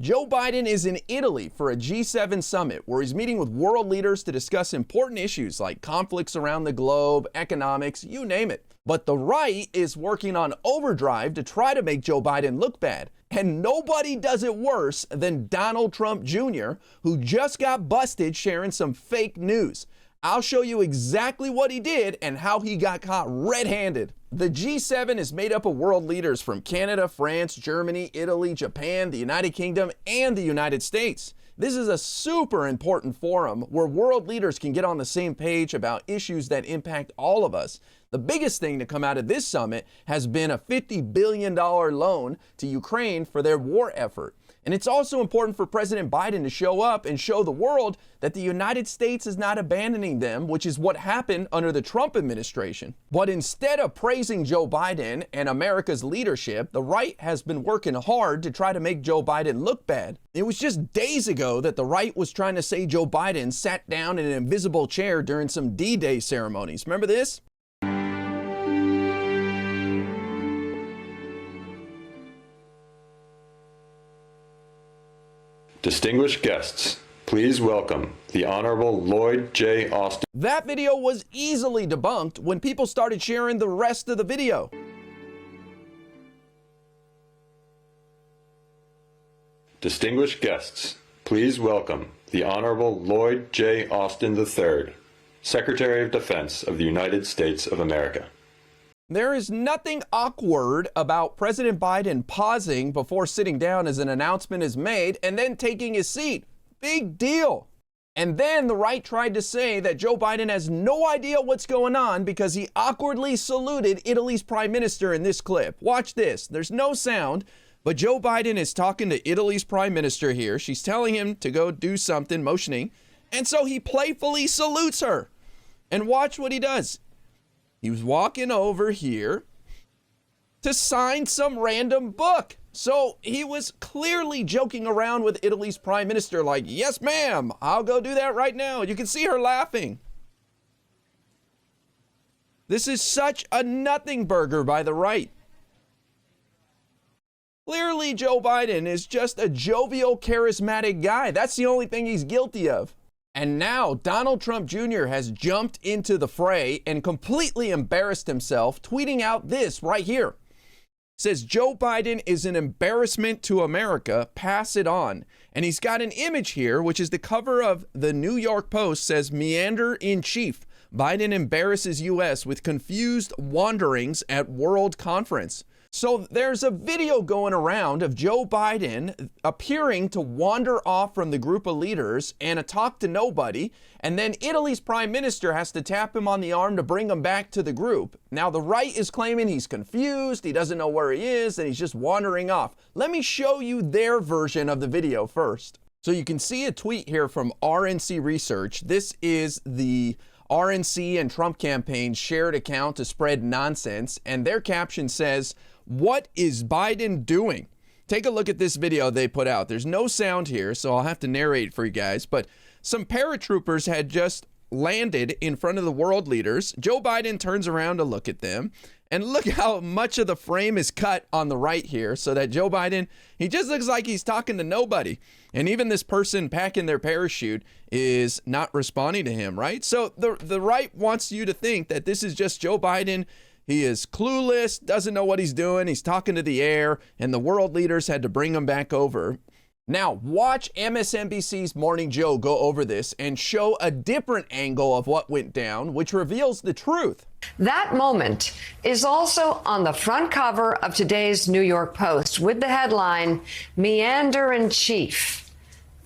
Joe Biden is in Italy for a G7 summit where he's meeting with world leaders to discuss important issues like conflicts around the globe, economics, you name it. But the right is working on overdrive to try to make Joe Biden look bad. And nobody does it worse than Donald Trump Jr., who just got busted sharing some fake news. I'll show you exactly what he did and how he got caught red-handed. The G7 is made up of world leaders from Canada, France, Germany, Italy, Japan, the United Kingdom, and the United States. This is a super important forum where world leaders can get on the same page about issues that impact all of us. The biggest thing to come out of this summit has been a $50 billion loan to Ukraine for their war effort. And it's also important for President Biden to show up and show the world that the United States is not abandoning them, which is what happened under the Trump administration. But instead of praising Joe Biden and America's leadership, the right has been working hard to try to make Joe Biden look bad. It was just days ago that the right was trying to say Joe Biden sat down in an invisible chair during some D-Day ceremonies. Remember this? Distinguished guests, please welcome the Honorable Lloyd J. Austin. That video was easily debunked when people started sharing the rest of the video. Distinguished guests, please welcome the Honorable Lloyd J. Austin III, Secretary of Defense of the United States of America. There is nothing awkward about President Biden pausing before sitting down as an announcement is made and then taking his seat. Big deal. And then the right tried to say that Joe Biden has no idea what's going on because he awkwardly saluted Italy's prime minister in this clip. Watch this. There's no sound, but Joe Biden is talking to Italy's prime minister here. She's telling him to go do something, motioning. And so he playfully salutes her. And watch what he does. He was walking over here to sign some random book. So he was clearly joking around with Italy's prime minister like, yes, ma'am, I'll go do that right now. You can see her laughing. This is such a nothing burger by the right. Clearly, Joe Biden is just a jovial, charismatic guy. That's the only thing he's guilty of. And now Donald Trump Jr. has jumped into the fray and completely embarrassed himself, tweeting out this right here. It says, Joe Biden is an embarrassment to America. Pass it on. And he's got an image here, which is the cover of the New York Post, says, Meander in Chief. Biden embarrasses U.S. with confused wanderings at World Conference. So there's a video going around of Joe Biden appearing to wander off from the group of leaders and a talk to nobody. And then Italy's prime minister has to tap him on the arm to bring him back to the group. Now, the right is claiming he's confused, he doesn't know where he is, and he's just wandering off. Let me show you their version of the video first. So you can see a tweet here from RNC Research. This is the RNC and Trump campaign's shared account to spread nonsense. And their caption says, what is Biden doing? Take a look at this video they put out. There's no sound here, so I'll have to narrate for you guys. But some paratroopers had just landed in front of the world leaders. Joe Biden turns around to look at them. And look how much of the frame is cut on the right here so that Joe Biden, he just looks like he's talking to nobody. And even this person packing their parachute is not responding to him, right? So the right wants you to think that this is just Joe Biden. He is clueless, doesn't know what he's doing. He's talking to the air, and the world leaders had to bring him back over. Now, watch MSNBC's Morning Joe go over this and show a different angle of what went down, which reveals the truth. That moment is also on the front cover of today's New York Post with the headline, Meander in Chief.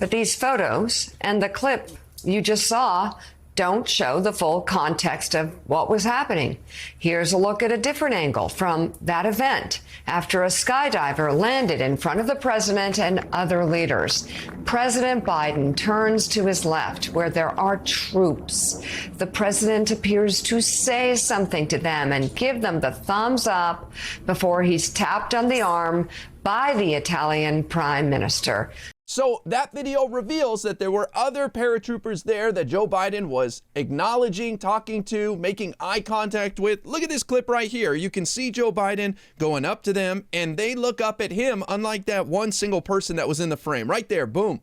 But these photos and the clip you just saw don't show the full context of what was happening. Here's a look at a different angle from that event after a skydiver landed in front of the president and other leaders. President Biden turns to his left where there are troops. The president appears to say something to them and give them the thumbs up before he's tapped on the arm by the Italian prime minister. So that video reveals that there were other paratroopers there that Joe Biden was acknowledging, talking to, making eye contact with. Look at this clip right here. You can see Joe Biden going up to them, and they look up at him, unlike that one single person that was in the frame. Right there, boom.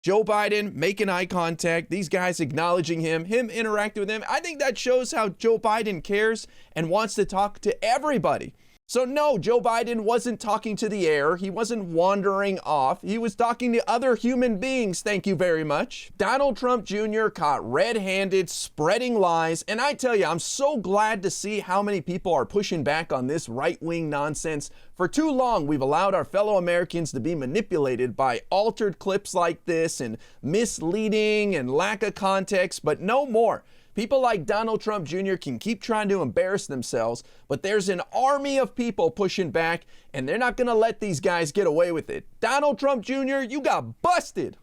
Joe Biden making eye contact, these guys acknowledging him interacting with him. I think that shows how Joe Biden cares and wants to talk to everybody. So no, Joe Biden wasn't talking to the air. He wasn't wandering off. He was talking to other human beings, thank you very much. Donald Trump Jr. caught red-handed, spreading lies. And I tell you, I'm so glad to see how many people are pushing back on this right-wing nonsense. For too long, we've allowed our fellow Americans to be manipulated by altered clips like this and misleading and lack of context, but no more. People like Donald Trump Jr. can keep trying to embarrass themselves, but there's an army of people pushing back, and they're not going to let these guys get away with it. Donald Trump Jr., you got busted.